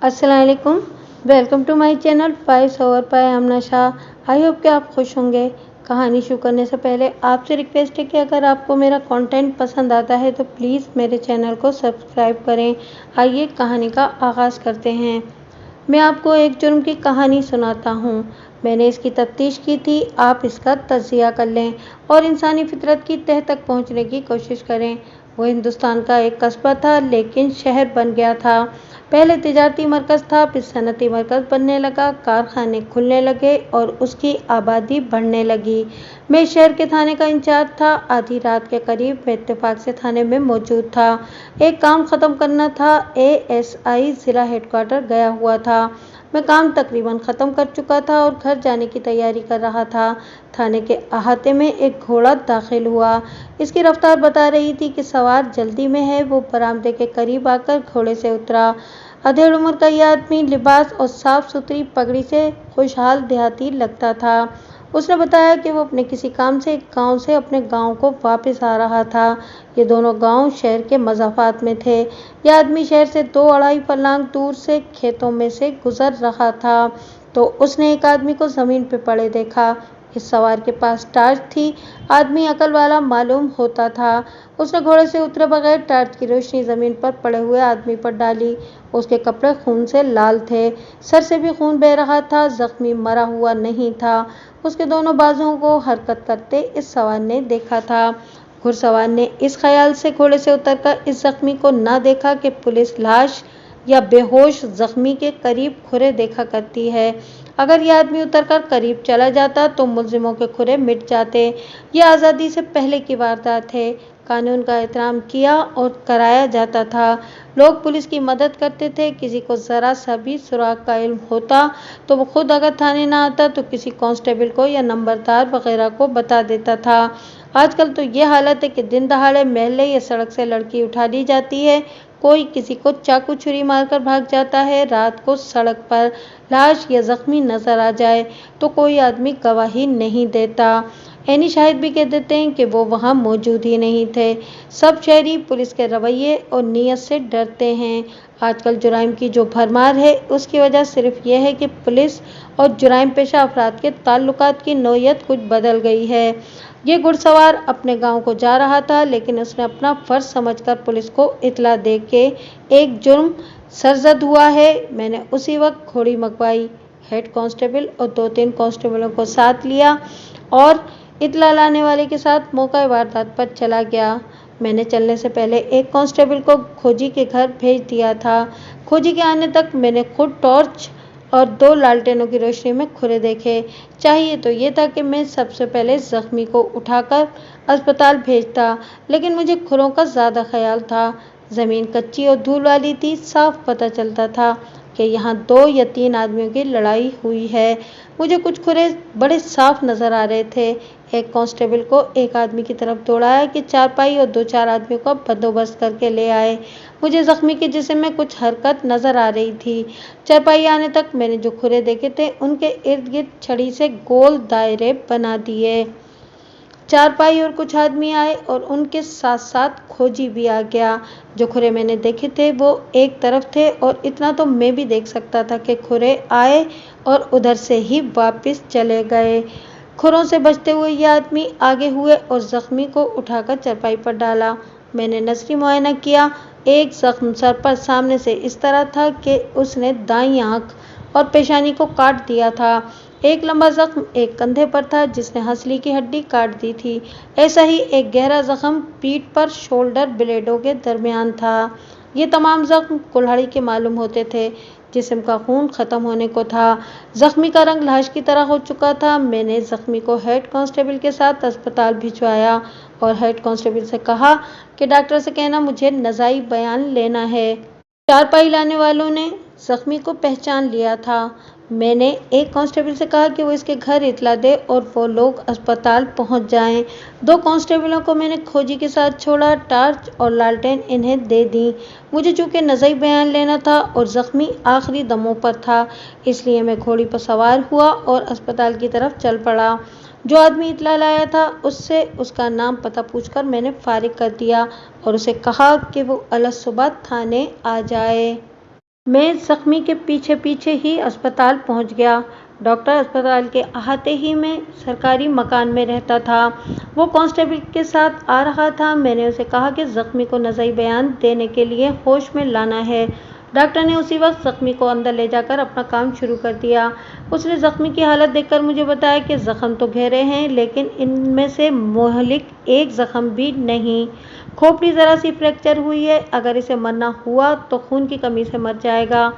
अस्सलाम वालेकुम, welcome to my channel fives over by Amna Shah. I hope कि आप खुश होंगे। कहानी शुरू करने से पहले आपसे रिक्वेस्ट है कि अगर आपको मेरा कंटेंट पसंद आता है तो प्लीज़ मेरे चैनल को सब्सक्राइब करें। आइए कहानी का आगाज़ करते हैं। मैं आपको एक जुर्म की कहानी सुनाता हूँ। मैंने इसकी तफ्तीश की थी, आप इसका तज्जिया कर लें और इंसानी फितरत की तह तक पहुँचने की कोशिश करें। वो हिंदुस्तान का एक कस्बा था, लेकिन शहर बन गया था। पहले तिजारती मरकज़ था, फिर सनती मरकज़ बनने लगा, कारखाने खुलने लगे और उसकी आबादी बढ़ने लगी। मैं शहर के थाने का इंचार्ज था। आधी रात के करीब मैं इत्तेफाक से थाने में मौजूद था। एक काम ख़त्म करना था। एएसआई ज़िला हेडक्वार्टर गया हुआ था। मैं काम तकरीबन ख़त्म कर चुका था और घर जाने की तैयारी कर रहा था। थाने के अहाते में एक घोड़ा दाखिल हुआ। इसकी रफ्तार बता रही थी कि सवार जल्दी में है। वो बरामदे के करीब आकर घोड़े से उतरा। अधेड़ उम्र का यह आदमी लिबास और साफ सुथरी पगड़ी से खुशहाल देहाती लगता था। उसने बताया कि वो अपने किसी काम से एक गांव से अपने गांव को वापस आ रहा था। ये दोनों गांव शहर के मज़ाफ़ात में थे। यह आदमी शहर से 2-2.5 फरलांग दूर से खेतों में से गुजर रहा था तो उसने एक आदमी को ज़मीन पर पड़े देखा। इस सवार के पास टार्च थी। आदमी अकल वाला मालूम होता था। उसने घोड़े से उतरे बगैर टार्च की रोशनी ज़मीन पर पड़े हुए आदमी पर डाली। उसके कपड़े खून से लाल थे, सर से भी खून बह रहा था। जख्मी मरा हुआ नहीं था। उसके दोनों बाजुओं को हरकत करते इस सवार ने देखा था। घुड़सवार ने इस ख्याल से घोड़े से उतरकर इस जख्मी को ना देखा कि पुलिस लाश या बेहोश जख्मी के करीब खुरे देखा करती है। अगर यह आदमी उतरकर करीब चला जाता तो मुलजिमों के खुरे मिट जाते। यह आज़ादी से पहले की वारदात है। कानून का एहतराम किया और कराया जाता था। लोग पुलिस की मदद करते थे। किसी को ज़रा सा भी सुराग का इल्म होता तो वो खुद अगर थाने ना आता तो किसी कांस्टेबल को या नंबरदार वगैरह को बता देता था। आजकल तो ये हालत है कि दिन दहाड़े महल्ले या सड़क से लड़की उठा ली जाती है, कोई किसी को चाकू छुरी मारकर भाग जाता है। रात को सड़क पर लाश या जख्मी नजर आ जाए तो कोई आदमी गवाही नहीं देता। ऐनी शाहिद भी कह देते हैं कि वो वहाँ मौजूद ही नहीं थे। सब शहरी पुलिस के रवैये और नीयत से डरते हैं। आजकल जुराइम की जो भरमार है उसकी वजह सिर्फ यह है कि पुलिस और जुराइम पेशा अफराद के ताल्लुकात की नौयत कुछ बदल गई है। ये घुड़सवार अपने गांव को जा रहा था, लेकिन उसने अपना फ़र्ज समझकर पुलिस को इतला दे के एक जुर्म सरजद हुआ है। मैंने उसी वक्त घोड़ी मंगवाई, हेड कांस्टेबल और 2-3 कांस्टेबलों को साथ लिया और इतला लाने वाले के साथ मौका वारदात पर चला गया। मैंने चलने से पहले एक कांस्टेबल को खोजी के घर भेज दिया था। खोजी के आने तक मैंने खुद टॉर्च और 2 लालटेनों की रोशनी में खुरे देखे। चाहिए तो ये था कि मैं सबसे पहले जख्मी को उठाकर अस्पताल भेजता, लेकिन मुझे खुरों का ज़्यादा ख्याल था। ज़मीन कच्ची और धूल वाली थी। साफ पता चलता था कि यहाँ 2 या 3 आदमियों की लड़ाई हुई है। मुझे कुछ खुरे बड़े साफ नज़र आ रहे थे। एक कांस्टेबल को एक आदमी की तरफ दौड़ाया कि चारपाई और 2-4 आदमियों का बंदोबस्त करके ले आए। मुझे जख्मी के जिस्म में कुछ हरकत नज़र आ रही थी। चारपाई आने तक मैंने जो खुरे देखे थे उनके इर्द गिर्द छड़ी से गोल दायरे बना दिए। चारपाई और कुछ आदमी आए और उनके साथ साथ खोजी भी आ गया। जो खुरे मैंने देखे थे वो एक तरफ थे और इतना तो मैं भी देख सकता था कि खुरे आए और उधर से ही वापस चले गए। खुरों से बचते हुए ये आदमी आगे हुए और जख्मी को उठाकर चारपाई पर डाला। मैंने नजरी मुआयना किया। एक जख्म सर पर सामने से इस तरह था कि उसने दाईं आंख और पेशानी को काट दिया था। एक लंबा जख्म एक कंधे पर था जिसने हंसली की हड्डी काट दी थी। ऐसा ही एक गहरा जख्म पीठ पर शोल्डर ब्लेडों के दरमियान था। ये तमाम जख्म कुल्हाड़ी के मालूम होते थे। जिस्म का खून ख़त्म होने को था। जख्मी का रंग लाश की तरह हो चुका था। मैंने जख्मी को हेड कांस्टेबल के साथ अस्पताल भिजवाया और हेड कांस्टेबल से कहा कि डॉक्टर से कहना मुझे नज़ाई बयान लेना है। चारपाई लाने वालों ने जख्मी को पहचान लिया था। मैंने एक कांस्टेबल से कहा कि वो इसके घर इतला दे और वो लोग अस्पताल पहुंच जाएं। 2 कांस्टेबलों को मैंने खोजी के साथ छोड़ा। टार्च और लालटेन इन्हें दे दी। मुझे चूँकि नज़ाई बयान लेना था और जख्मी आखिरी दमों पर था, इसलिए मैं घोड़ी पर सवार हुआ और अस्पताल की तरफ चल पड़ा। जो आदमी इतला लाया था उससे उसका नाम पता पूछकर मैंने फारिग कर दिया और उसे कहा कि वो अलग सुबह थाने आ जाए। میں زخمی کے پیچھے پیچھے ہی اسپتال پہنچ گیا۔ ڈاکٹر اسپتال کے احاطے ہی میں سرکاری مکان میں رہتا تھا۔ وہ کانسٹیبل کے ساتھ آ رہا تھا۔ میں نے اسے کہا کہ زخمی کو نزعی بیان دینے کے لیے ہوش میں لانا ہے۔ ڈاکٹر نے اسی وقت زخمی کو اندر لے جا کر اپنا کام شروع کر دیا۔ اس نے زخمی کی حالت دیکھ کر مجھے بتایا کہ زخم تو گہرے ہیں لیکن ان میں سے مہلک ایک زخم بھی نہیں۔ کھوپڑی ذرا سی فریکچر ہوئی ہے۔ اگر اسے مرنا ہوا تو خون کی کمی سے مر جائے گا۔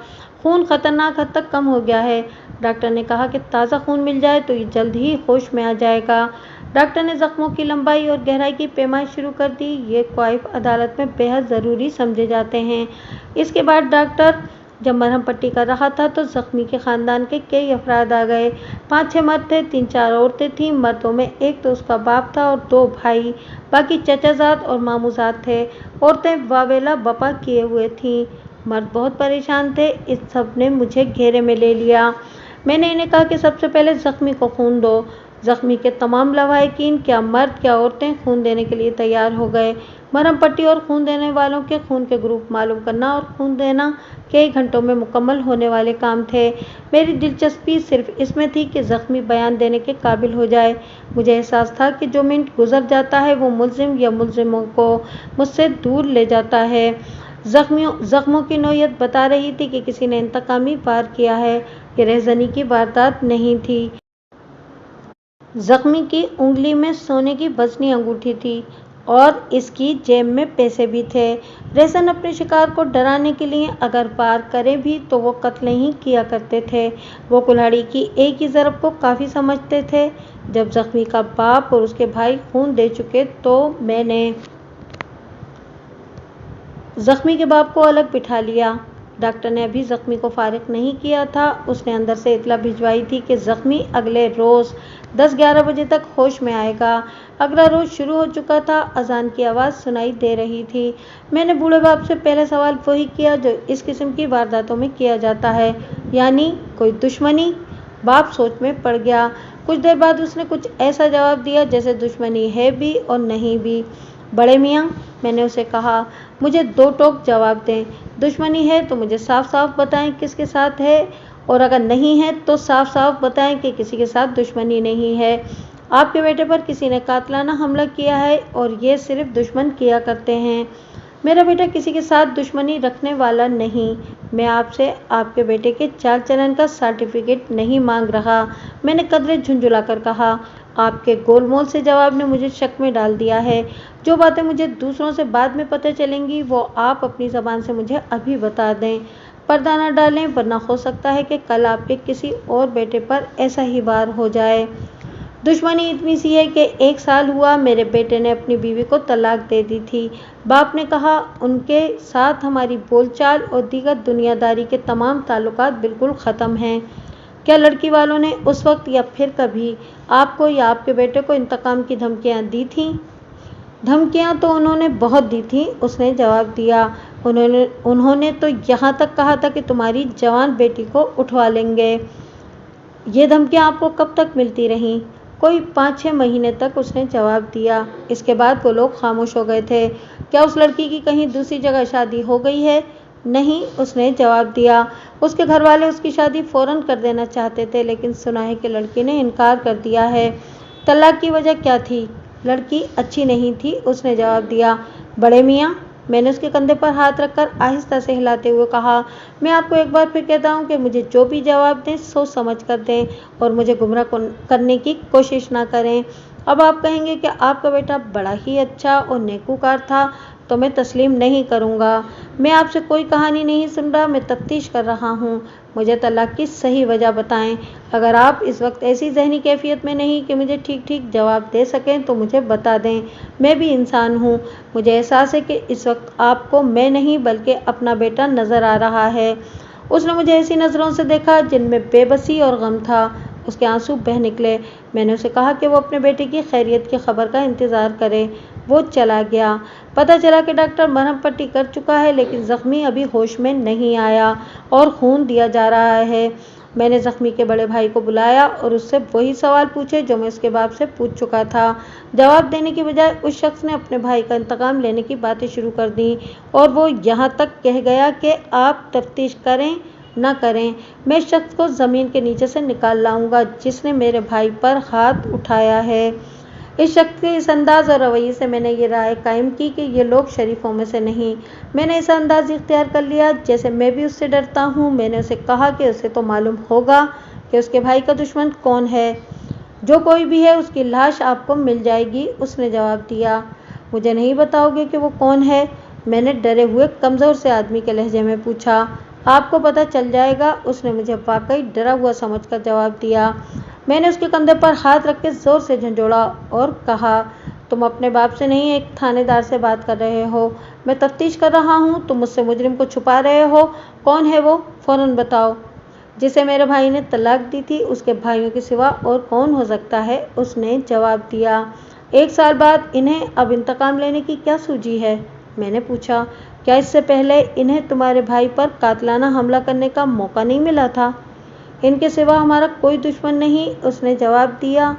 خون خطرناک حد تک کم ہو گیا ہے۔ ڈاکٹر نے کہا کہ تازہ خون مل جائے تو یہ جلد ہی ہوش میں آ جائے گا۔ ڈاکٹر نے زخموں کی لمبائی اور گہرائی کی پیمائش شروع کر دی۔ یہ کوائف عدالت میں بے حد ضروری سمجھے جاتے ہیں۔ اس کے بعد ڈاکٹر جب مرہم پٹی کر رہا تھا تو زخمی کے خاندان کے کئی افراد آ گئے۔ 5-6 مرد تھے، 3-4 عورتیں تھیں۔ مردوں میں ایک تو اس کا باپ تھا اور 2 بھائی، باقی چچا زاد اور ماموں زاد تھے۔ عورتیں واویلا بپا کیے ہوئے تھیں۔ مرد بہت پریشان تھے۔ اس سب نے مجھے گھیرے میں لے لیا۔ میں نے انہیں کہا کہ سب سے پہلے زخمی کو خون دو۔ زخمی کے تمام لواحقین، کیا مرد کیا عورتیں، خون دینے کے لیے تیار ہو گئے۔ مرہم پٹی اور خون دینے والوں کے خون کے گروپ معلوم کرنا اور خون دینا کئی گھنٹوں میں مکمل ہونے والے کام تھے۔ میری دلچسپی صرف اس میں تھی کہ زخمی بیان دینے کے قابل ہو جائے۔ مجھے احساس تھا کہ جو منٹ گزر جاتا ہے وہ ملزم یا ملزموں کو مجھ سے دور لے جاتا ہے۔ زخموں کی نوعیت بتا رہی تھی کہ کسی نے انتقامی وار کیا ہے۔ یہ رہزنی کی واردات نہیں تھی۔ زخمی کی انگلی میں سونے کی وزنی انگوٹھی تھی اور اس کی جیب میں پیسے بھی تھے۔ رہزن اپنے شکار کو ڈرانے کے لیے اگر وار کریں بھی تو وہ قتل نہیں کیا کرتے تھے۔ وہ کلہاڑی کی ایک ہی ضرب کو کافی سمجھتے تھے۔ جب زخمی کا باپ اور اس کے بھائی خون دے چکے تو میں نے زخمی کے باپ کو الگ بٹھا لیا۔ ڈاکٹر نے ابھی زخمی کو فارغ نہیں کیا تھا۔ اس نے اندر سے اطلاع بھجوائی تھی کہ زخمی اگلے روز 10-11 بجے تک ہوش میں آئے گا۔ اگلا روز شروع ہو چکا تھا۔ اذان کی آواز سنائی دے رہی تھی۔ میں نے بوڑھے باپ سے پہلا سوال وہی کیا جو اس قسم کی وارداتوں میں کیا جاتا ہے، یعنی کوئی دشمنی؟ باپ سوچ میں پڑ گیا۔ کچھ دیر بعد اس نے کچھ ایسا جواب دیا جیسے دشمنی ہے بھی اور نہیں بھی۔ بڑے میاں، میں نے اسے کہا، مجھے 2 ٹوک جواب دیں۔ دشمنی ہے تو مجھے صاف صاف بتائیں کس کے ساتھ ہے، اور اگر نہیں ہے تو صاف صاف بتائیں کہ کسی کے ساتھ دشمنی نہیں ہے۔ آپ کے بیٹے پر کسی نے قاتلانہ حملہ کیا ہے اور یہ صرف دشمن کیا کرتے ہیں۔ میرا بیٹا کسی کے ساتھ دشمنی رکھنے والا نہیں۔ میں آپ سے آپ کے بیٹے کے چال چلن کا سرٹیفکیٹ نہیں مانگ رہا، میں نے قدرے جھنجھلا کر کہا۔ آپ کے گول مول سے جواب نے مجھے شک میں ڈال دیا ہے۔ جو باتیں مجھے دوسروں سے بعد میں پتہ چلیں گی وہ آپ اپنی زبان سے مجھے ابھی بتا دیں۔ پردہ نہ ڈالیں ورنہ ہو سکتا ہے کہ کل آپ کے کسی اور بیٹے پر ایسا ہی وار ہو جائے۔ دشمنی اتنی سی ہے کہ 1 سال ہوا میرے بیٹے نے اپنی بیوی کو طلاق دے دی تھی۔ باپ نے کہا، ان کے ساتھ ہماری بول چال اور دیگر دنیا داری کے تمام تعلقات بالکل ختم ہیں۔ کیا لڑکی والوں نے اس وقت یا پھر کبھی آپ کو یا آپ کے بیٹے کو انتقام کی دھمکیاں دی تھیں؟ دھمکیاں تو انہوں نے بہت دی تھیں، اس نے جواب دیا۔ انہوں نے تو یہاں تک کہا تھا کہ تمہاری جوان بیٹی کو اٹھوا لیں گے۔ یہ دھمکیاں آپ کو کب تک ملتی رہیں؟ کوئی 5-6 مہینے تک، اس نے جواب دیا۔ اس کے بعد وہ لوگ خاموش ہو گئے تھے۔ کیا اس لڑکی کی کہیں دوسری جگہ شادی ہو گئی ہے؟ نہیں، اس نے جواب دیا۔ اس کے گھر والے اس کی شادی فوراً کر دینا چاہتے تھے لیکن سنا ہے کہ لڑکی نے انکار کر دیا ہے۔ طلاق کی وجہ کیا تھی؟ لڑکی اچھی نہیں تھی، اس نے جواب دیا۔ بڑے میاں، میں نے اس کے کندھے پر ہاتھ رکھ کر آہستہ سے ہلاتے ہوئے کہا، میں آپ کو ایک بار پھر کہتا ہوں کہ مجھے جو بھی جواب دیں سوچ سمجھ کر دیں اور مجھے گمراہ کرنے کی کوشش نہ کریں۔ اب آپ کہیں گے کہ آپ کا بیٹا بڑا ہی اچھا اور نیکوکار تھا تو میں تسلیم نہیں کروں گا۔ میں آپ سے کوئی کہانی نہیں سن رہا، میں تفتیش کر رہا ہوں۔ مجھے طلاق کی صحیح وجہ بتائیں۔ اگر آپ اس وقت ایسی ذہنی کیفیت میں نہیں کہ مجھے ٹھیک ٹھیک جواب دے سکیں تو مجھے بتا دیں۔ میں بھی انسان ہوں۔ مجھے احساس ہے کہ اس وقت آپ کو میں نہیں بلکہ اپنا بیٹا نظر آ رہا ہے۔ اس نے مجھے ایسی نظروں سے دیکھا جن میں بے بسی اور غم تھا۔ اس کے آنسو بہہ نکلے۔ میں نے اسے کہا کہ وہ اپنے بیٹے کی خیریت کی خبر کا انتظار کرے۔ وہ چلا گیا۔ پتہ چلا کہ ڈاکٹر مرہم پٹی کر چکا ہے لیکن زخمی ابھی ہوش میں نہیں آیا اور خون دیا جا رہا ہے۔ میں نے زخمی کے بڑے بھائی کو بلایا اور اس سے وہی سوال پوچھے جو میں اس کے باپ سے پوچھ چکا تھا۔ جواب دینے کی بجائے اس شخص نے اپنے بھائی کا انتقام لینے کی باتیں شروع کر دیں اور وہ یہاں تک کہہ گیا کہ آپ تفتیش کریں نہ کریں، میں اس شخص کو زمین کے نیچے سے نکال لاؤں گا جس نے میرے بھائی پر ہاتھ اٹھایا ہے۔ اس شخص کے اس انداز اور رویے سے میں نے یہ رائے قائم کی کہ یہ لوگ شریفوں میں سے نہیں۔ میں نے ایسا انداز اختیار کر لیا جیسے میں بھی اس سے ڈرتا ہوں۔ میں نے اسے کہا کہ اسے تو معلوم ہوگا کہ اس کے بھائی کا دشمن کون ہے، جو کوئی بھی ہے اس کی لاش آپ کو مل جائے گی۔ اس نے جواب دیا، مجھے نہیں بتاؤ گے کہ وہ کون ہے؟ میں نے ڈرے ہوئے کمزور سے آدمی کے لہجے میں پوچھا۔ آپ کو پتہ چل جائے گا، اس نے مجھے واقعی ڈرا ہوا سمجھ کر جواب دیا۔ میں نے اس کے کندھے پر ہاتھ رکھ کے زور سے جھنجھوڑا اور کہا، تم اپنے باپ سے نہیں ایک تھانے دار سے بات کر رہے ہو، میں تفتیش کر رہا ہوں، تم مجھ سے مجرم کو چھپا رہے ہو، کون ہے وہ فوراً بتاؤ۔ جسے میرے بھائی نے طلاق دی تھی اس کے بھائیوں کے سوا اور کون ہو سکتا ہے؟ اس نے جواب دیا۔ 1 سال بعد انہیں اب انتقام لینے کی کیا سوجی ہے؟ میں نے پوچھا، کیا اس سے پہلے انہیں تمہارے بھائی پر قاتلانہ حملہ کرنے کا موقع نہیں ملا تھا؟ ان کے سوا ہمارا کوئی دشمن نہیں، اس نے جواب دیا۔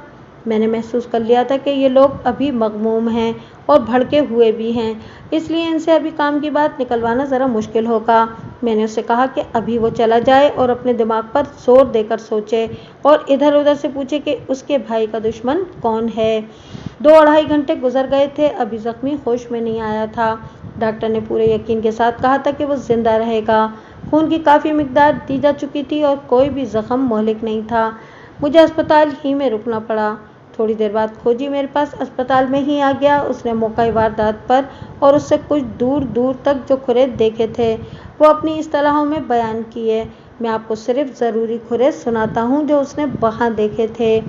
میں نے محسوس کر لیا تھا کہ یہ لوگ ابھی مغموم ہیں اور بھڑکے ہوئے بھی ہیں، اس لیے ان سے ابھی کام کی بات نکلوانا ذرا مشکل ہوگا۔ میں نے اسے کہا کہ ابھی وہ چلا جائے اور اپنے دماغ پر زور دے کر سوچے اور ادھر ادھر سے پوچھے کہ اس کے بھائی کا دشمن کون ہے۔ 2-2.5 گھنٹے گزر گئے تھے، ابھی زخمی ہوش میں نہیں آیا تھا۔ ڈاکٹر نے پورے یقین کے ساتھ کہا تھا کہ وہ زندہ رہے گا، خون کی کافی مقدار دی جا چکی تھی اور کوئی بھی زخم مہلک نہیں تھا۔ مجھے اسپتال ہی میں رکنا پڑا۔ تھوڑی دیر بعد کھوجی میرے پاس اسپتال میں ہی آ گیا۔ اس نے موقع واردات پر اور اس سے کچھ دور دور تک جو کھرے دیکھے تھے وہ اپنی اصطلاحوں میں بیان کیے۔ میں آپ کو صرف ضروری کھرے سناتا ہوں جو اس نے وہاں دیکھے تھے۔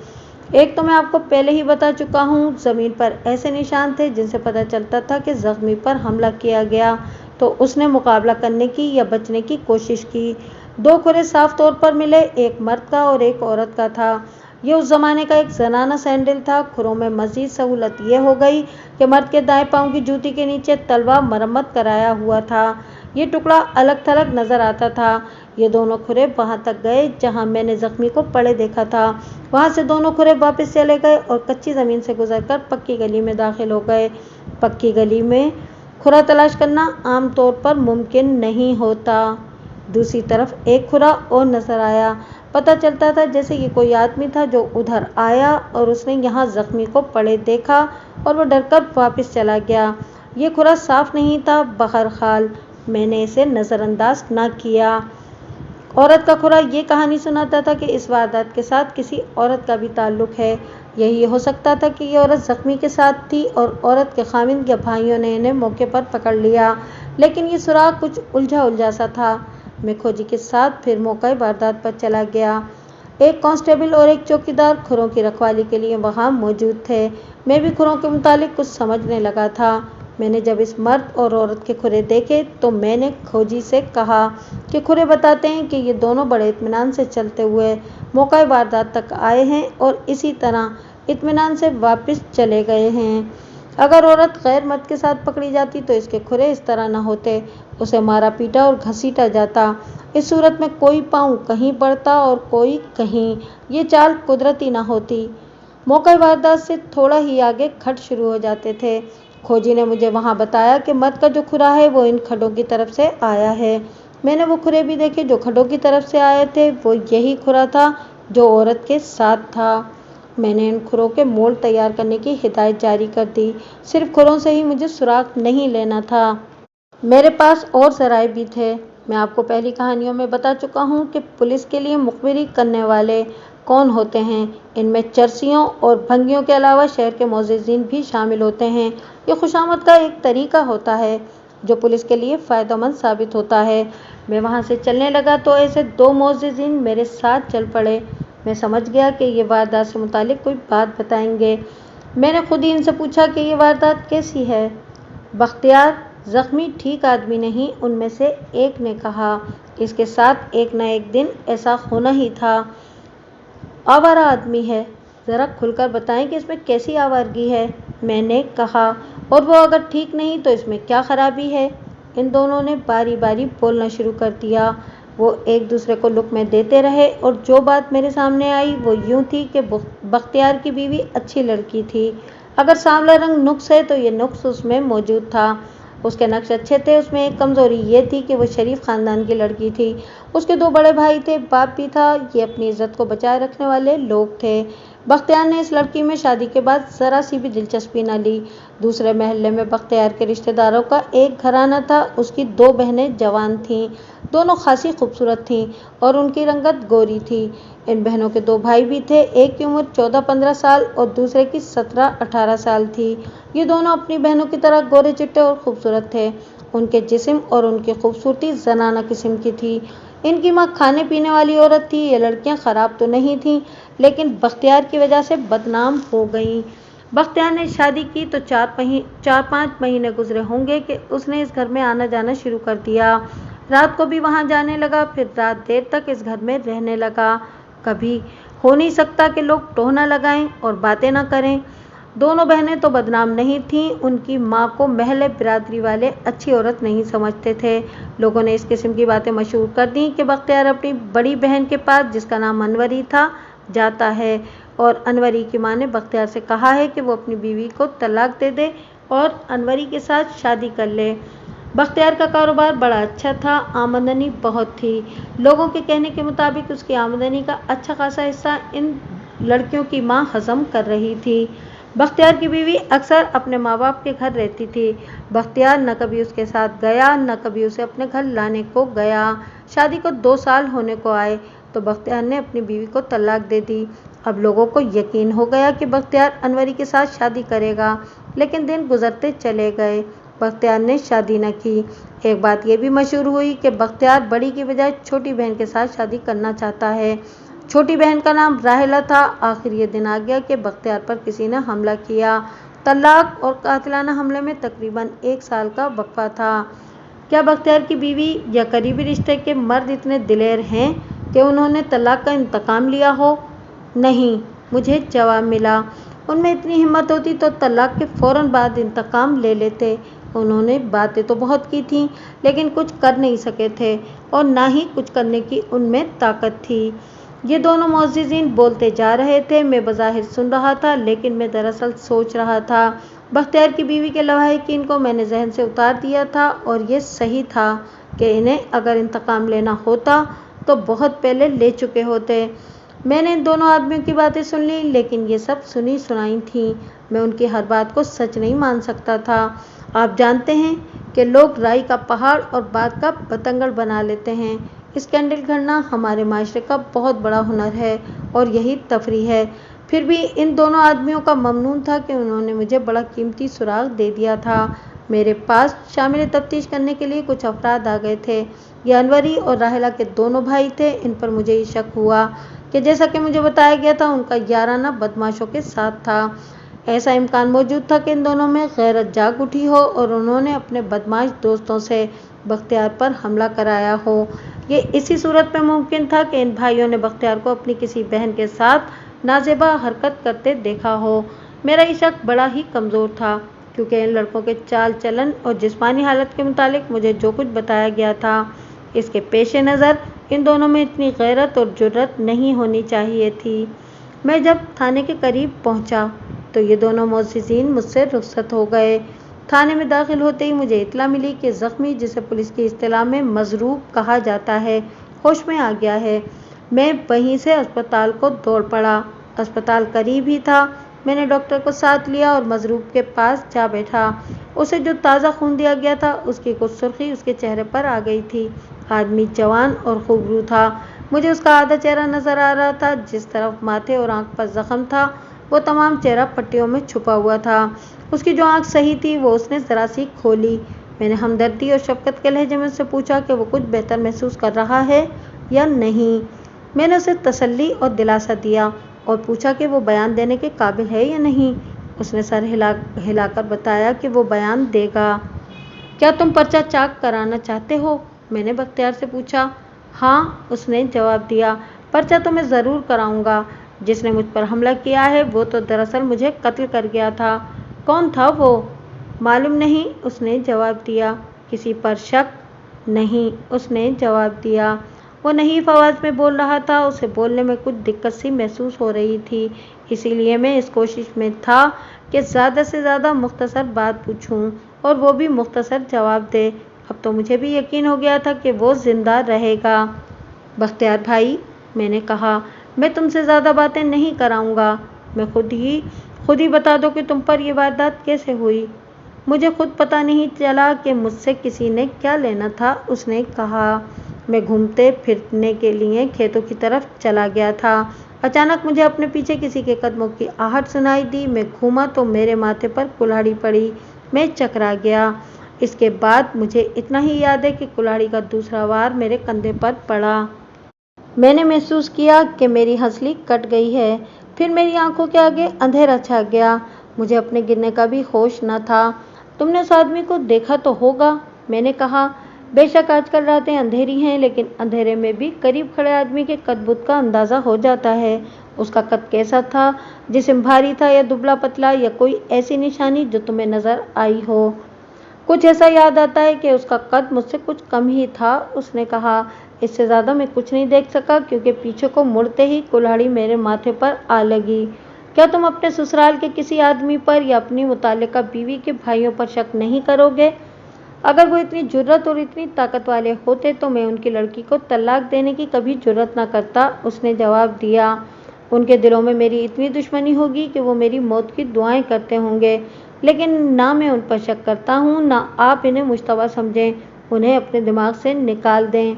ایک تو میں آپ کو پہلے ہی بتا چکا ہوں، زمین پر ایسے نشان تھے جن سے پتہ چلتا تھا کہ زخمی پر حملہ کیا گیا تو اس نے مقابلہ کرنے کی یا بچنے کی کوشش کی۔ 2 کھرے صاف طور پر ملے، ایک مرد کا اور ایک عورت کا تھا۔ یہ اس زمانے کا ایک زنانہ سینڈل تھا۔ کھروں میں مزید سہولت یہ ہو گئی کہ مرد کے دائیں پاؤں کی جوتی کے نیچے تلوا مرمت کرایا ہوا تھا۔ یہ ٹکڑا الگ تھلگ نظر آتا تھا۔ یہ دونوں کھرے وہاں تک گئے جہاں میں نے زخمی کو پڑے دیکھا تھا، وہاں سے دونوں کھرے واپس چلے گئے اور کچی زمین سے گزر کر پکی گلی میں داخل ہو گئے۔ پکی گلی میں کھرا تلاش کرنا عام طور پر ممکن نہیں ہوتا۔ دوسری طرف ایک کھرا اور نظر آیا۔ پتہ چلتا تھا جیسے یہ کوئی آدمی تھا جو ادھر آیا اور اس نے یہاں زخمی کو پڑے دیکھا اور وہ ڈر کر واپس چلا گیا۔ یہ کھرا صاف نہیں تھا، بہرحال میں نے اسے نظر انداز نہ کیا۔ عورت کا کھرا یہ کہانی سناتا تھا کہ اس واردات کے ساتھ کسی عورت کا بھی تعلق ہے۔ یہی ہو سکتا تھا کہ یہ عورت زخمی کے ساتھ تھی اور عورت کے خاوند یا بھائیوں نے انہیں موقع پر پکڑ لیا، لیکن یہ سراغ کچھ الجھا الجھا سا تھا۔ میں کھوجی کے ساتھ پھر موقع واردات پر چلا گیا۔ ایک کانسٹیبل اور ایک چوکیدار کھروں کی رکھوالی کے لیے وہاں موجود تھے۔ میں بھی کھروں کے متعلق کچھ سمجھنے لگا تھا۔ میں نے جب اس مرد اور عورت کے کھرے دیکھے تو میں نے کھوجی سے کہا کہ کھرے بتاتے ہیں کہ یہ دونوں بڑے اطمینان سے چلتے ہوئے موقع واردات تک آئے ہیں اور اسی طرح اطمینان سے واپس چلے گئے ہیں۔ اگر عورت غیر مرد کے ساتھ پکڑی جاتی تو اس کے کھرے اس طرح نہ ہوتے، اسے مارا پیٹا اور گھسیٹا جاتا۔ اس صورت میں کوئی پاؤں کہیں پڑتا اور کوئی کہیں، یہ چال قدرتی نہ ہوتی۔ موقع واردات سے تھوڑا ہی آگے کھڈ شروع ہو جاتے تھے۔ کھوجی نے مجھے وہاں بتایا کہ مرد کا جو کھرا ہے وہ ان کھڈوں کی طرف سے آیا ہے۔ میں نے وہ کھرے بھی دیکھے جو کھڈوں کی طرف سے آئے تھے، وہ یہی کھرا تھا جو عورت کے ساتھ تھا۔ میں نے ان کھروں کے مول تیار کرنے کی ہدایت جاری کر دی۔ صرف کھروں سے ہی مجھے سراغ نہیں لینا تھا، میرے پاس اور ذرائع بھی تھے۔ میں آپ کو پہلی کہانیوں میں بتا چکا ہوں کہ پولیس کے لیے مخبری کرنے والے کون ہوتے ہیں۔ ان میں چرسیوں اور بھنگیوں کے علاوہ شہر کے معززین بھی شامل ہوتے ہیں۔ یہ خوشامد کا ایک طریقہ ہوتا ہے جو پولیس کے لیے فائدہ مند ثابت ہوتا ہے۔ میں وہاں سے چلنے لگا تو ایسے 2 معززین میرے ساتھ چل پڑے۔ میں سمجھ گیا کہ یہ واردات سے متعلق کوئی بات بتائیں گے۔ میں نے خود ہی ان سے پوچھا کہ یہ واردات کیسی ہے؟ بختیار، زخمی ٹھیک آدمی نہیں، ان میں سے ایک نے کہا۔ اس کے ساتھ ایک نہ ایک دن ایسا ہونا ہی تھا۔ آوارہ آدمی ہے، ذرا کھل کر بتائیں کہ اس میں کیسی آوارگی ہے؟ میں نے کہا۔ اور وہ اگر ٹھیک نہیں تو اس میں کیا خرابی ہے؟ ان دونوں نے باری باری بولنا شروع کر دیا۔ वो एक दूसरे को लुक़्मे देते रहे और जो बात मेरे सामने आई वो यूँ थी कि बख्तियार की बीवी अच्छी लड़की थी। अगर सांवला रंग नुक्स है तो ये नुक्स उसमें मौजूद था। उसके नक्श अच्छे थे। उसमें एक कमज़ोरी ये थी कि वो शरीफ ख़ानदान की लड़की थी। उसके 2 बड़े भाई थे, बाप भी था। ये अपनी इज़्ज़त को बचाए रखने वाले लोग थे। बख्तियार ने इस लड़की में शादी के बाद ज़रा सी भी दिलचस्पी न ली। दूसरे महल्ले में बख्तियार के रिश्तेदारों का एक घराना था। उसकी 2 बहनें जवान थीं, दोनों खासी खूबसूरत थीं और उनकी रंगत गोरी थी। इन बहनों के 2 भाई भी थे, एक की उम्र 14-15 साल और दूसरे की 17-18 साल थी। ये दोनों अपनी बहनों की तरह गोरे चिट्टे और खूबसूरत थे। उनके जिस्म और उनकी खूबसूरती ज़नाना किस्म की थी। इनकी माँ खाने पीने वाली औरत थी। ये लड़कियाँ ख़राब तो नहीं थीं, लेकिन बख्तियार की वजह से बदनाम हो गईं। बख्तियार ने शादी की तो 4-5 महीने गुजरे होंगे कि उसने इस घर में आना जाना शुरू कर दिया। रात को भी वहाँ जाने लगा, फिर रात देर तक इस घर में रहने लगा। कभी हो नहीं सकता कि लोग टोहना लगाएं और बातें न करें। दोनों बहनें तो बदनाम नहीं थीं। उनकी माँ को महल्ले बिरादरी वाले अच्छी औरत नहीं समझते थे। लोगों ने इस किस्म की बातें मशहूर कर दी कि बख्तियार अपनी बड़ी बहन के पास, जिसका नाम अनवरी था, जाता है और अनवरी की माँ ने बख्तियार से कहा है कि वो अपनी बीवी को तलाक दे दे और अनवरी के साथ शादी कर ले। बख्तियार का कारोबार बड़ा अच्छा था, आमदनी बहुत थी। लोगों के कहने के मुताबिक उसकी आमदनी का अच्छा खासा हिस्सा इन लड़कियों की माँ हज़म कर रही थी। बख्तियार की बीवी अक्सर अपने माँ बाप के घर रहती थी। बख्तियार न कभी उसके साथ गया, न कभी उसे अपने घर लाने को गया। शादी को 2 साल होने को आए तो बख्तियार ने अपनी बीवी को तलाक दे दी। अब लोगों को यकीन हो गया कि बख्तियार अनवरी के साथ शादी करेगा, लेकिन दिन गुजरते चले गए। बख्तियार ने शादी न की। एक बात यह भी मशहूर हुई कि बख्तियार बड़ी की बजाय छोटी बहन के साथ शादी करना चाहता है। छोटी बहन का नाम राहिला था। आखिर ये दिन आ गया कि बख्तियार पर किसी ने हमला किया। तलाक और कातिलाना हमले में तकरीबन 1 साल का वक्फा था। क्या बख्तियार की बीवी या करीबी रिश्ते के मर्द इतने दिलेर हैं कि उन्होंने तलाक का इंतकाम लिया हो? नहीं, मुझे जवाब मिला। उनमें इतनी हिम्मत होती तो तलाक के फ़ौरन बाद इंतकाम ले लेते। उन्होंने बातें तो बहुत की थीं, लेकिन कुछ कर नहीं सके थे और ना ही कुछ करने की उनमें ताकत थी। ये दोनों मुअज़्ज़िज़ीन बोलते जा रहे थे। मैं बज़ाहिर सुन रहा था, लेकिन मैं दरअसल सोच रहा था। बख्तियार की बीवी के लवाहिकीन को मैंने ज़हन से उतार दिया था और ये सही था कि इन्हें अगर इंतकाम लेना होता तो बहुत पहले ले चुके होते। मैंने इन दोनों आदमियों की बातें सुन ली, लेकिन ये सब सुनी सुनाई थीं। मैं उनकी हर बात को सच नहीं मान सकता था। आप जानते हैं कि लोग राई का पहाड़ और बात का बतंगड़ बना लेते हैं। स्कैंडल गढ़ना हमारे माशरे का बहुत बड़ा हुनर है और यही तफरीह है। फिर भी इन दोनों आदमियों का ममनून था कि उन्होंने मुझे बड़ा कीमती सुराग दे दिया था। मेरे पास शामिल तफ्तीश करने के लिए कुछ अफराद आ गए थे। ये अनवरी और राहिला के दोनों भाई थे। इन पर मुझे ये शक हुआ कि जैसा कि मुझे बताया गया था, उनका याराना बदमाशों के साथ था। ऐसा इम्कान मौजूद था कि इन दोनों में गैरत जाग उठी हो और उन्होंने अपने बदमाश दोस्तों से बख्तियार पर हमला कराया हो। ये इसी सूरत में मुमकिन था कि इन भाइयों ने बख्तियार को अपनी किसी बहन के साथ नाज़ेबा हरकत करते देखा हो। मेरा ये शक बड़ा ही कमज़ोर था, क्योंकि इन लड़कों के चाल चलन और जिस्मानी हालत के मुतालिक मुझे जो कुछ बताया गया था, इसके पेश नज़र इन दोनों में इतनी गैरत और जुर्रत नहीं होनी चाहिए थी। मैं जब थाने के करीब पहुंचा तो ये दोनों मुअज़्ज़िज़ीन मुझसे रुखसत हो गए। थाने में दाखिल होते ही मुझे इत्तला मिली कि ज़ख्मी, जिसे पुलिस की इस्तिलाह में मज़रूब कहा जाता है, होश में आ गया है। मैं वहीं से अस्पताल को दौड़ पड़ा। अस्पताल करीब ही था। मैंने डॉक्टर को साथ लिया और मज़रूब के पास जा बैठा। उसे जो ताज़ा खून दिया गया था, उसकी कुछ सुर्खी उसके चेहरे पर आ गई थी। आदमी जवान और खूबरू था। मुझे उसका आधा चेहरा नज़र आ रहा था। जिस तरफ माथे और आंख पर ज़ख्म था, वो तमाम चेहरा पट्टियों में छुपा हुआ था। उसकी जो आंख सही थी, वो उसने ज़रा सी खोली। मैंने हमदर्दी और शफ़क़त के लहजे में उससे पूछा कि वो कुछ बेहतर महसूस कर रहा है या नहीं। मैंने उसे तसल्ली और दिलासा दिया और पूछा कि वो बयान देने के काबिल है या नहीं। उसने सर हिलाकर बताया कि वो बयान देगा। क्या तुम पर्चा चाक कराना चाहते हो? मैंने बख्तियार से पूछा। हाँ, उसने जवाब दिया। पर्चा तो मैं ज़रूर कराऊंगा। जिसने मुझ पर हमला किया है, वो तो दरअसल मुझे कत्ल कर गया था। कौन था वो? मालूम नहीं, उसने जवाब दिया। किसी पर शक? नहीं, उसने जवाब दिया। वो नहीफ आवाज़ में बोल रहा था। उसे बोलने में कुछ दिक्कत सी महसूस हो रही थी, इसीलिए मैं इस कोशिश में था कि ज़्यादा से ज़्यादा मुख्तसर बात पूछूं और वो भी मुख्तसर जवाब दे। अब तो मुझे भी यकीन हो गया था कि वो ज़िंदा रहेगा। बख्तियार भाई, मैंने कहा, मैं तुमसे ज़्यादा बातें नहीं कराऊंगा। मैं खुद ही बता दो कि तुम पर यह वारदात कैसे हुई। मुझे खुद पता नहीं चला कि मुझसे किसी ने क्या लेना था। उसने कहा, मैं घूमते फिरने के लिए खेतों की तरफ चला गया था। अचानक मुझे अपने पीछे किसी के कदमों की आहट सुनाई दी। मैं घूमा तो मेरे माथे पर कुल्हाड़ी पड़ी। मैं चकरा गया। इसके बाद मुझे इतना ही याद है कि कुल्हाड़ी का दूसरा वार मेरे कंधे पर पड़ा। मैंने महसूस किया कि मेरी हंसली कट गई है। फिर मेरी आंखों के आगे अंधेरा छा गया। मुझे अपने गिरने का भी होश न था। तुमने उस आदमी को देखा तो होगा, मैंने कहा। बेशक आजकल रातें अंधेरी हैं, लेकिन अंधेरे में भी करीब खड़े आदमी के कद-बुद का अंदाज़ा हो जाता है। उसका कद कैसा था? जिस्म भारी था या दुबला पतला, या कोई ऐसी निशानी जो तुम्हें नजर आई हो? कुछ ऐसा याद आता है कि उसका कद मुझसे कुछ कम ही था, उसने कहा। इससे ज़्यादा मैं कुछ नहीं देख सका, क्योंकि पीछे को मुड़ते ही कुल्हाड़ी मेरे माथे पर आ लगी। क्या तुम अपने ससुराल के किसी आदमी पर या अपनी मुतालिका बीवी के भाइयों पर शक नहीं करोगे? अगर वो इतनी जुर्रत और इतनी ताकत वाले होते तो मैं उनकी लड़की को तलाक देने की कभी जुर्रत न करता, उसने जवाब दिया। उनके दिलों में मेरी इतनी दुश्मनी होगी कि वो मेरी मौत की दुआएं करते होंगे, लेकिन ना मैं उन पर शक करता हूँ, ना आप इन्हें मुश्तबा समझें, उन्हें अपने दिमाग से निकाल दें।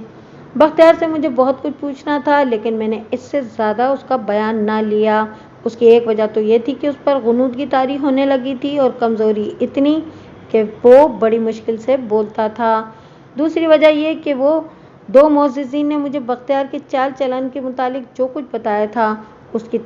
बख्तियार से मुझे बहुत कुछ पूछना था, लेकिन मैंने इससे ज़्यादा उसका बयान ना लिया। उसकी एक वजह तो ये थी कि उस पर गुनूदगी तारी होने लगी थी और कमज़ोरी इतनी कि वो बड़ी मुश्किल से बोलता था। दूसरी वजह ये कि वो दो मोअज़्ज़िज़ीन ने मुझे बख्तियार के चाल चलन के मुतालिक जो कुछ बताया था, उसकी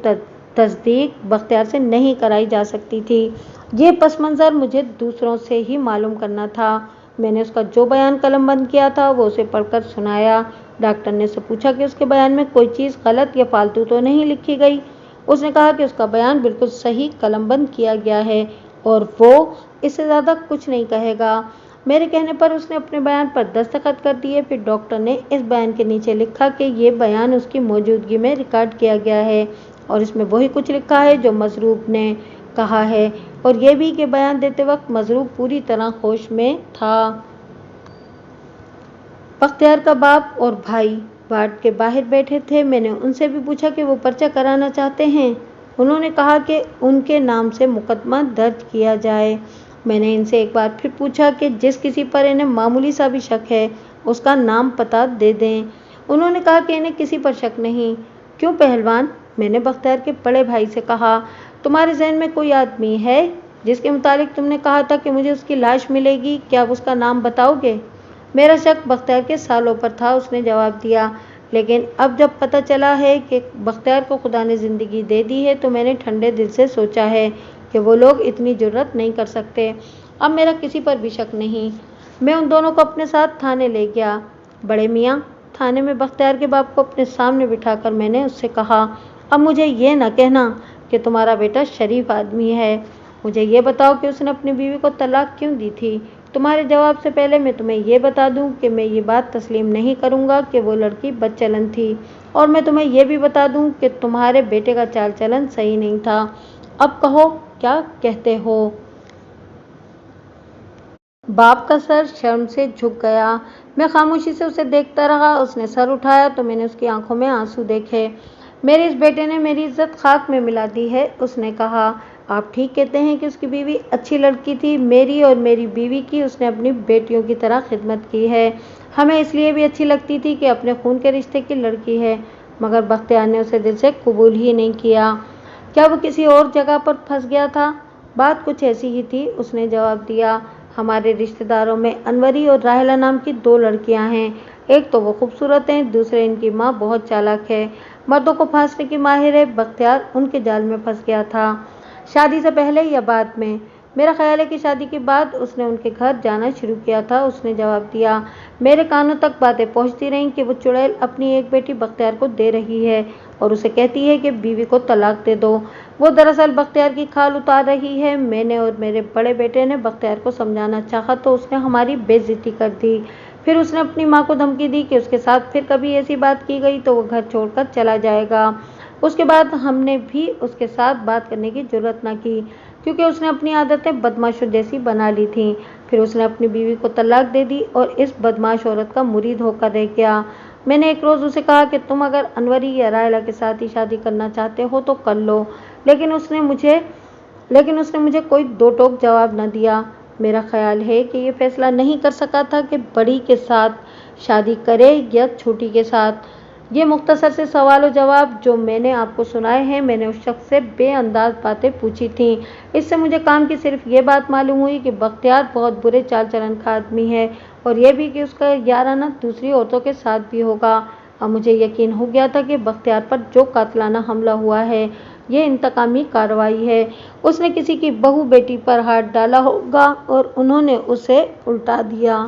तस्दीक बख्तियार से नहीं कराई जा सकती थी। ये पस मंज़र मुझे दूसरों से ही मालूम करना था। मैंने उसका जो बयान कलमबंद किया था वो उसे पढ़कर सुनाया। डॉक्टर ने उससे पूछा कि उसके बयान में कोई चीज़ गलत या फालतू तो नहीं लिखी गई। उसने कहा कि उसका बयान बिल्कुल सही कलमबंद किया गया है और वो इससे ज़्यादा कुछ नहीं कहेगा। मेरे कहने पर उसने अपने बयान पर दस्तखत कर दिए। फिर डॉक्टर ने इस बयान के नीचे लिखा कि ये बयान उसकी मौजूदगी में रिकॉर्ड किया गया है और इसमें वही कुछ लिखा है जो मजरूब ने कहा है, और ये भी कि बयान देते वक्त मजरूब पूरी तरह होश में था। बख्तियार का बाप और भाई वार्ड के बाहर बैठे थे। मैंने उनसे भी पूछा कि वो पर्चा कराना चाहते हैं। उन्होंने कहा कि उनके नाम से मुकदमा दर्ज किया जाए। मैंने इनसे एक बार फिर पूछा कि जिस किसी पर इन्हें मामूली सा भी शक है उसका नाम पता दे दें। उन्होंने कहा कि इन्हें किसी पर शक नहीं। क्यों पहलवान, मैंने बख्तियार के बड़े भाई से कहा, तुम्हारे जहन में कोई आदमी है जिसके मुतालिक तुमने कहा था कि मुझे उसकी लाश मिलेगी? क्या आप उसका नाम बताओगे? मेरा शक बख्तियार के सालों पर था, उसने जवाब दिया। लेकिन अब जब पता चला है कि बख्तियार को खुदा ने ज़िंदगी दे दी है तो मैंने ठंडे दिल से सोचा है कि वो लोग इतनी जुर्रत नहीं कर सकते। अब मेरा किसी पर भी शक नहीं। मैं उन दोनों को अपने साथ थाने ले गया। बड़े मियाँ, थाने में बख्तियार के बाप को अपने सामने बिठाकर मैंने उससे कहा, अब मुझे ये ना कहना कि तुम्हारा बेटा शरीफ आदमी है। मुझे ये बताओ कि उसने अपनी बीवी को तलाक क्यों दी थी? तुम्हारे जवाब से पहले मैं तुम्हें ये बता दूं कि मैं ये बात तस्लीम नहीं करूंगा कि वो लड़की बदचलन थी, और मैं तुम्हें ये भी बता दूं कि तुम्हारे बेटे का चाल चलन सही नहीं था। अब कहो, क्या कहते हो? बाप का सर शर्म से झुक गया। मैं खामोशी से उसे देखता रहा। उसने सर उठाया तो मैंने उसकी आंखों में आंसू देखे। मेरे इस बेटे ने मेरी इज्जत खाक में मिला दी है, उसने कहा। आप ठीक कहते हैं कि उसकी बीवी अच्छी लड़की थी। मेरी और मेरी बीवी की उसने अपनी बेटियों की तरह खिदमत की है। हमें इसलिए भी अच्छी लगती थी कि अपने खून के रिश्ते की लड़की है। मगर बख्तियार ने उसे दिल से कबूल ही नहीं किया। क्या वो किसी और जगह पर फंस गया था? बात कुछ ऐसी ही थी, उसने जवाब दिया। हमारे रिश्तेदारों में अनवरी और राहिला नाम की दो लड़कियां हैं। एक तो वो खूबसूरत हैं, दूसरे इनकी माँ बहुत चालाक है, मर्दों को फांसने की माहिर है। बख्तियार उनके जाल में फंस गया था। शादी से पहले या बाद में? मेरा ख्याल है कि शादी के बाद उसने उनके घर जाना शुरू किया था, उसने जवाब दिया। मेरे कानों तक बातें पहुंचती रहीं कि वो चुड़ैल अपनी एक बेटी बख्तियार को दे रही है और उसे कहती है कि बीवी को तलाक दे दो। वो दरअसल बख्तियार की खाल उतार रही है। मैंने और मेरे बड़े बेटे ने बख्तियार को समझाना चाहा तो उसने हमारी बेइज्जती कर दी। फिर उसने अपनी माँ को धमकी दी कि उसके साथ फिर कभी ऐसी बात की गई तो वो घर छोड़कर चला जाएगा। उसके बाद हमने भी उसके साथ बात करने की जरूरत ना की, क्योंकि उसने अपनी आदतें बदमाशों जैसी बना ली थी। फिर उसने अपनी बीवी को तलाक दे दी और इस बदमाश औरत का मुरीद होकर रह गया। मैंने एक रोज़ उसे कहा कि तुम अगर अनवरी या रायला के साथ ही शादी करना चाहते हो तो कर लो, लेकिन उसने मुझे कोई दो टोक जवाब न दिया। मेरा ख्याल है कि ये फैसला नहीं कर सका था कि बड़ी के साथ शादी करे या छोटी के साथ। ये मुख्तसर से सवाल और जवाब जो मैंने आपको सुनाए हैं, मैंने उस शख्स से बेअंदाज बातें पूछी थी। इससे मुझे काम की सिर्फ ये बात मालूम हुई कि बख्तियार बहुत बुरे चाल चलन का आदमी है, और यह भी कि उसका याराना दूसरी औरतों के साथ भी होगा। अब मुझे यकीन हो गया था कि बख्तियार पर जो कातिलाना हमला हुआ है, ये इंतकामी कार्रवाई है। उसने किसी की बहू बेटी पर हाथ डाला होगा और उन्होंने उसे उल्टा दिया।